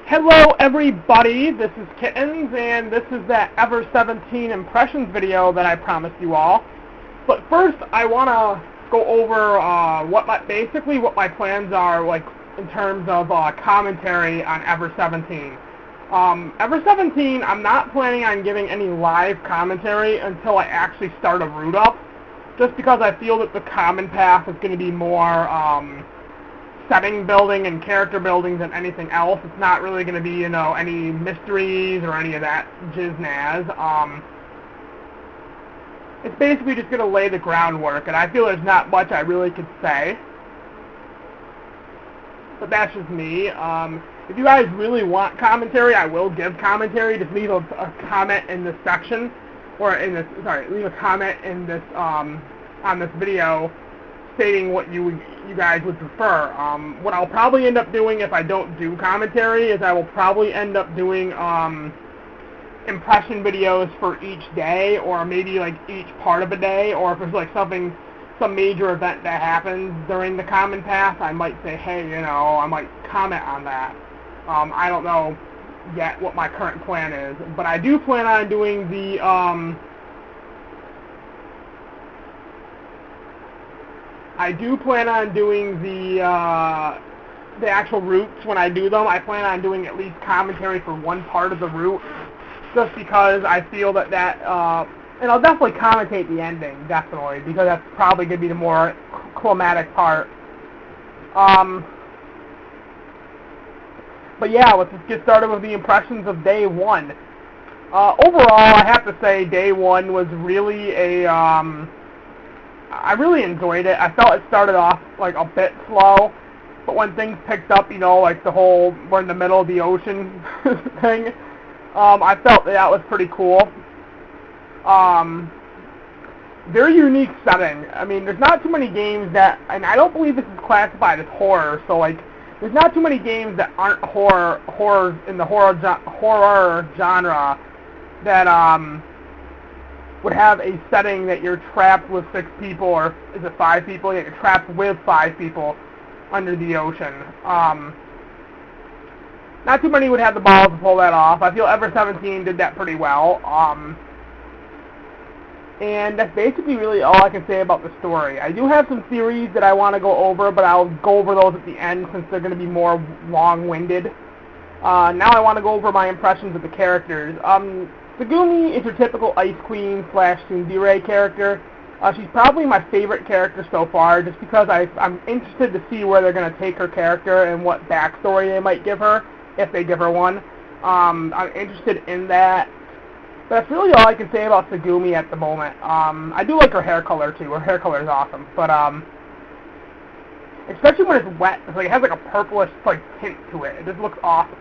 Hello everybody, this is Kittens, and this is that Ever 17 Impressions video that I promised you all. But first, I want to go over what my plans are, like, in terms of commentary on Ever 17. Ever 17, I'm not planning on giving any live commentary until I actually start a root up, just because I feel that the common path is going to be more, setting building and character building than anything else. It's not really going to be, any mysteries or any of that jiznaz. It's basically just going to lay the groundwork, and I feel there's not much I really could say. But that's just me. If you guys really want commentary, I will give commentary. Just leave a comment in this section, or leave a comment in this, on this video, stating what you guys would prefer. What I'll probably end up doing if I don't do commentary is I will probably end up doing impression videos for each day, or maybe like each part of a day, or if there's like some major event that happens during the common path, I might say, hey, I might comment on that. I don't know yet what my current plan is, but I do plan on doing the actual routes when I do them. I plan on doing at least commentary for one part of the route, just because I feel that and I'll definitely commentate the ending, definitely, because that's probably going to be the more climatic part. But yeah, let's just get started with the impressions of day one. Overall, I have to say day one was really I really enjoyed it. I felt it started off like a bit slow, but when things picked up, like the whole we're in the middle of the ocean thing, I felt that was pretty cool. Very unique setting. I mean, there's not too many games that, and I don't believe this is classified as horror, so like, there's not too many games that aren't horror in the horror genre that would have a setting that you're trapped with 6 people, or is it 5 people? Yeah, you're trapped with 5 people under the ocean. Not too many would have the balls to pull that off. I feel Ever 17 did that pretty well. And that's basically really all I can say about the story. I do have some theories that I want to go over, but I'll go over those at the end since they're going to be more long-winded. Now I want to go over my impressions of the characters. Tsugumi is your typical Ice Queen / tsundere character. She's probably my favorite character so far, just because I'm interested to see where they're going to take her character and what backstory they might give her, if they give her one. I'm interested in that. But that's really all I can say about Tsugumi at the moment. I do like her hair color too. Her hair color is awesome. But especially when it's wet, it has like a purplish tint to it. It just looks awesome.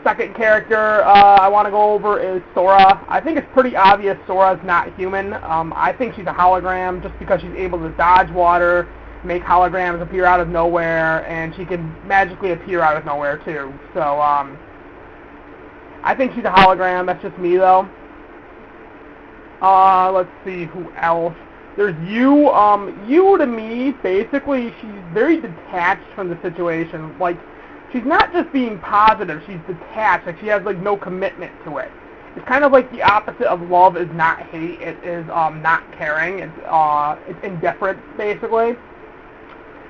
Second character I want to go over is Sora. I think it's pretty obvious Sora's not human. I think she's a hologram just because she's able to dodge water, make holograms appear out of nowhere, and she can magically appear out of nowhere too. So I think she's a hologram. That's just me though. Let's see who else. There's Yu. Yu, to me, basically, she's very detached from the situation. Like, she's not just being positive, she's detached. Like, she has, no commitment to it. It's kind of like the opposite of love is not hate. It is, not caring. It's indifference, basically.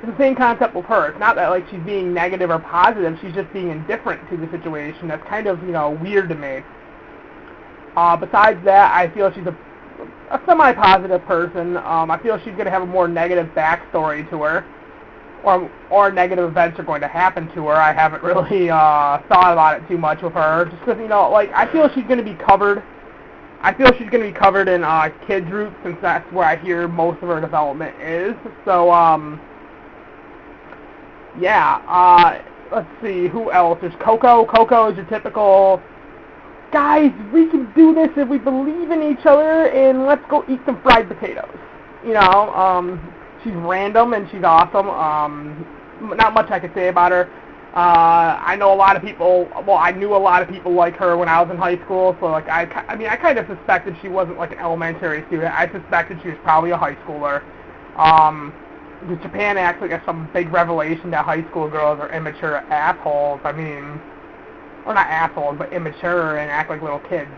It's the same concept with her. It's not that, she's being negative or positive. She's just being indifferent to the situation. That's kind of, weird to me. Besides that, I feel she's a semi-positive person. I feel she's going to have a more negative backstory to her. Or negative events are going to happen to her. I haven't really thought about it too much with her, just because I feel she's going to be covered. I feel she's going to be covered in kids' roots, since that's where I hear most of her development is. So yeah. Let's see who else. There's Coco. Coco is your typical guys. We can do this if we believe in each other, and let's go eat some fried potatoes. She's random and she's awesome. Not much I could say about her. I know a lot of people. Well, I knew a lot of people like her when I was in high school. So I kind of suspected she wasn't an elementary student. I suspected she was probably a high schooler. Japan acts like it's some big revelation that high school girls are immature assholes. I mean, or not assholes, but immature and act like little kids.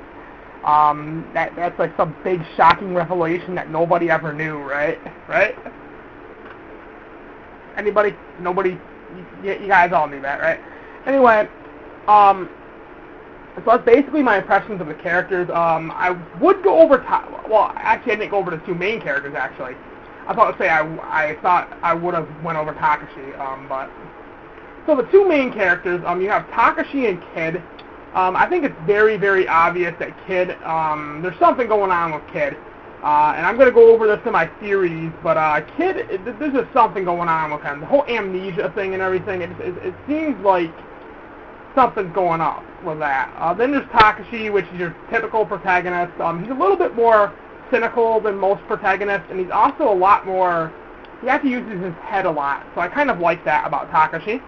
That's like some big shocking revelation that nobody ever knew, right? Right? Anybody? Nobody? You guys all knew that, right? Anyway, so that's basically my impressions of the characters. I would go over well, actually I didn't go over the two main characters, actually. I thought to say I thought I would have went over Takashi, but... So the two main characters, you have Takashi and Kid. I think it's very, very obvious that Kid, there's something going on with Kid. And I'm going to go over this in my theories, but Kid, there's just something going on with him. The whole amnesia thing and everything, it seems like something's going on with that. Then there's Takashi, which is your typical protagonist. He's a little bit more cynical than most protagonists, and he's also a lot more, he actually uses his head a lot, so I kind of like that about Takashi.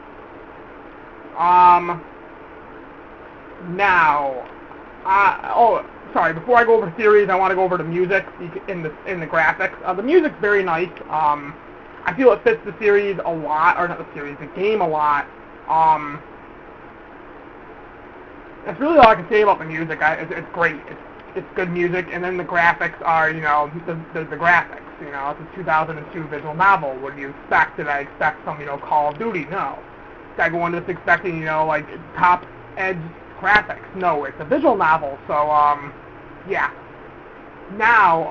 Before I go over theories, I want to go over the music in the graphics. The music's very nice. I feel it fits the series a lot, or not the series, the game a lot. That's really all I can say about the music. It's great. It's good music, and then the graphics are, the graphics. It's a 2002 visual novel. What do you expect? Did I expect some, Call of Duty? No. Did I go into this expecting, like, top-edge graphics? No, it's a visual novel, so, yeah. Now,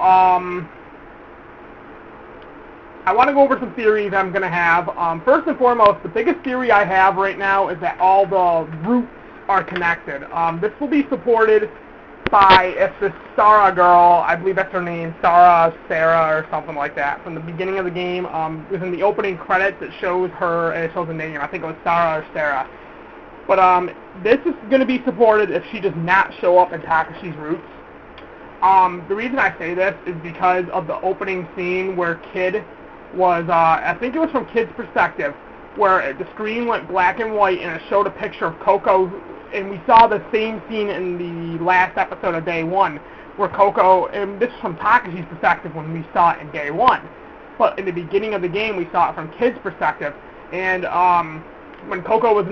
I want to go over some theories I'm going to have. First and foremost, the biggest theory I have right now is that all the roots are connected. This will be supported by, it's this Sarah girl, I believe that's her name, Sarah, or something like that, from the beginning of the game. Within the opening credits, it shows her, and it shows the name. I think it was Sarah or Sarah. But this is going to be supported if she does not show up in Takashi's roots. The reason I say this is because of the opening scene where Kid was, I think it was from Kid's perspective, where the screen went black and white and it showed a picture of Coco, and we saw the same scene in the last episode of Day 1, where Coco, and this is from Takashi's perspective when we saw it in Day 1, but in the beginning of the game we saw it from Kid's perspective, and when Coco was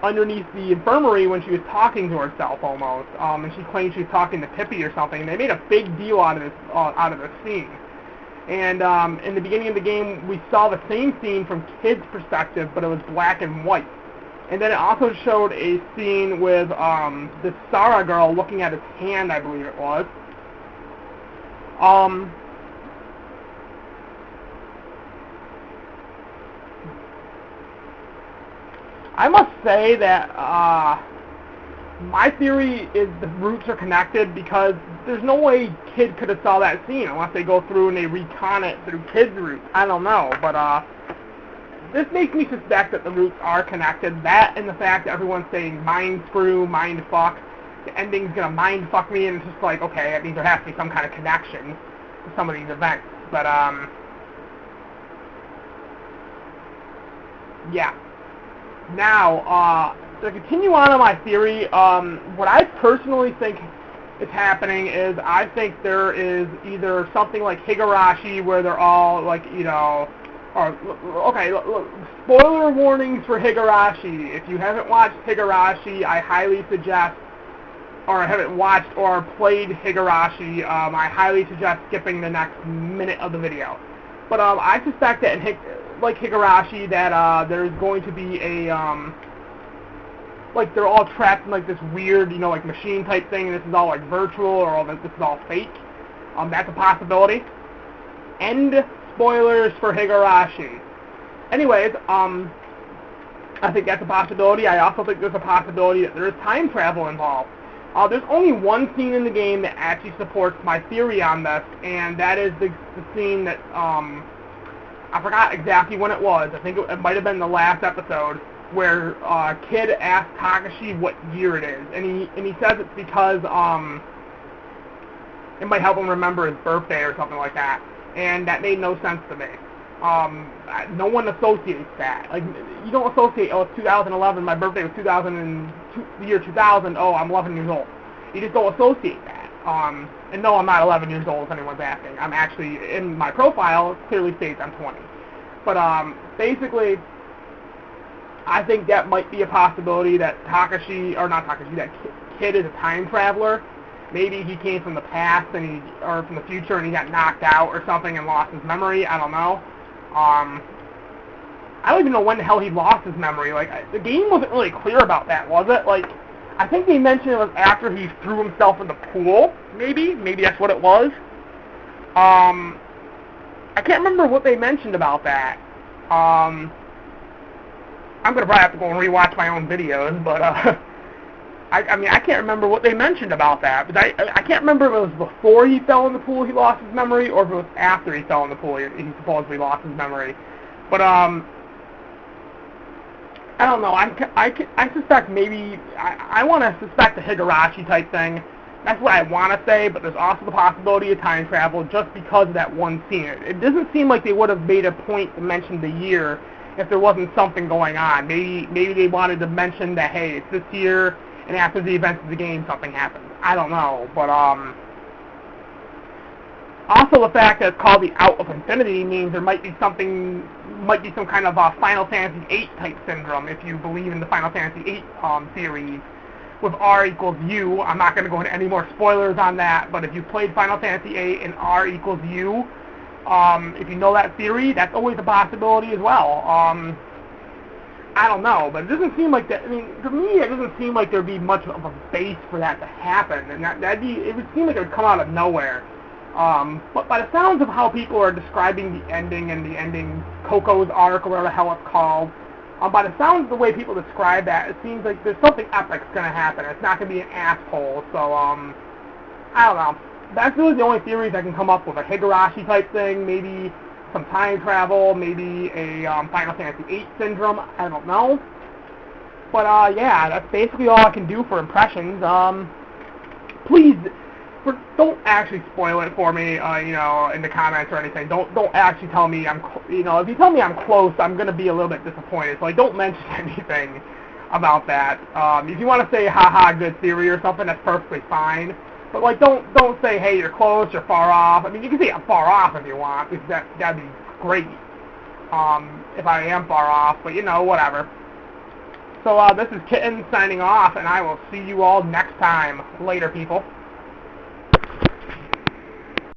underneath the infirmary when she was talking to herself almost, and she claimed she was talking to Pippi or something, and they made a big deal out of this scene. And in the beginning of the game, we saw the same scene from Kid's perspective, but it was black and white. And then it also showed a scene with this Sarah girl looking at his hand, I believe it was. I must say that my theory is the roots are connected because there's no way Kid could have saw that scene unless they go through and they recon it through Kid's roots. I don't know, but this makes me suspect that the roots are connected. That and the fact that everyone's saying mind screw, mind fuck, the ending's gonna mind fuck me, and it's just like, okay, that means there has to be some kind of connection to some of these events. But yeah. Now, to continue on my theory, what I personally think is happening is I think there is either something like Higurashi where they're all like, okay, look, spoiler warnings for Higurashi. If you haven't watched Higurashi, I highly suggest, or haven't watched or played Higurashi, I highly suggest skipping the next minute of the video. But I suspect that like Higurashi, that there's going to be a, like they're all trapped in like this weird, like machine type thing, and this is all like virtual, or this is all fake. That's a possibility. End spoilers for Higurashi. Anyways, I think that's a possibility. I also think there's a possibility that there is time travel involved. There's only one scene in the game that actually supports my theory on this, and that is the scene that, I forgot exactly when it was. I think it might have been the last episode where Kid asked Takashi what year it is, and he says it's because it might help him remember his birthday or something like that, and that made no sense to me. No one associates that. Like, you don't associate, oh, it's 2011, my birthday was the year 2000, oh, I'm 11 years old. You just don't associate that. And no, I'm not 11 years old if anyone's asking. I'm actually, in my profile, it clearly states I'm 20. But basically, I think that might be a possibility that Takashi, or not Takashi, that kid is a time traveler. Maybe he came from the past or from the future, and he got knocked out or something and lost his memory. I don't know. I don't even know when the hell he lost his memory. Like, the game wasn't really clear about that, was it? Like, I think they mentioned it was after he threw himself in the pool. Maybe that's what it was. I can't remember what they mentioned about that. I'm gonna probably have to go and rewatch my own videos, but I mean, I can't remember what they mentioned about that. But I can't remember if it was before he fell in the pool he lost his memory, or if it was after he fell in the pool he supposedly lost his memory. But I don't know. I suspect maybe I want to suspect a Higurashi type thing. That's what I want to say, but there's also the possibility of time travel just because of that one scene. It doesn't seem like they would have made a point to mention the year if there wasn't something going on. Maybe they wanted to mention that, hey, it's this year, and after the events of the game, something happens. I don't know, but also the fact that it's called the Out of Infinity means there might be some kind of Final Fantasy VIII type syndrome if you believe in the Final Fantasy VIII series. With R equals U, I'm not going to go into any more spoilers on that, but if you played Final Fantasy VIII and R equals U, if you know that theory, that's always a possibility as well. I don't know, but it doesn't seem like that. I mean, to me, it doesn't seem like there'd be much of a base for that to happen, and it would seem like it would come out of nowhere. But by the sounds of how people are describing the ending Coco's arc, or whatever the hell it's called, by the sounds of the way people describe that, it seems like there's something epic's going to happen. It's not going to be an asshole, so, I don't know. That's really the only theories I can come up with. A Higurashi type thing, maybe some time travel, maybe a Final Fantasy VIII syndrome, I don't know. But, yeah, that's basically all I can do for impressions. Please, don't actually spoil it for me, in the comments or anything. Don't actually tell me if you tell me I'm close, I'm gonna be a little bit disappointed. So, like, don't mention anything about that. If you want to say, haha, good theory or something, that's perfectly fine. But, like, don't say, hey, you're close, you're far off. I mean, you can say I'm far off if you want, because that'd be great. If I am far off, but, whatever. So, this is Kitten signing off, and I will see you all next time. Later, people.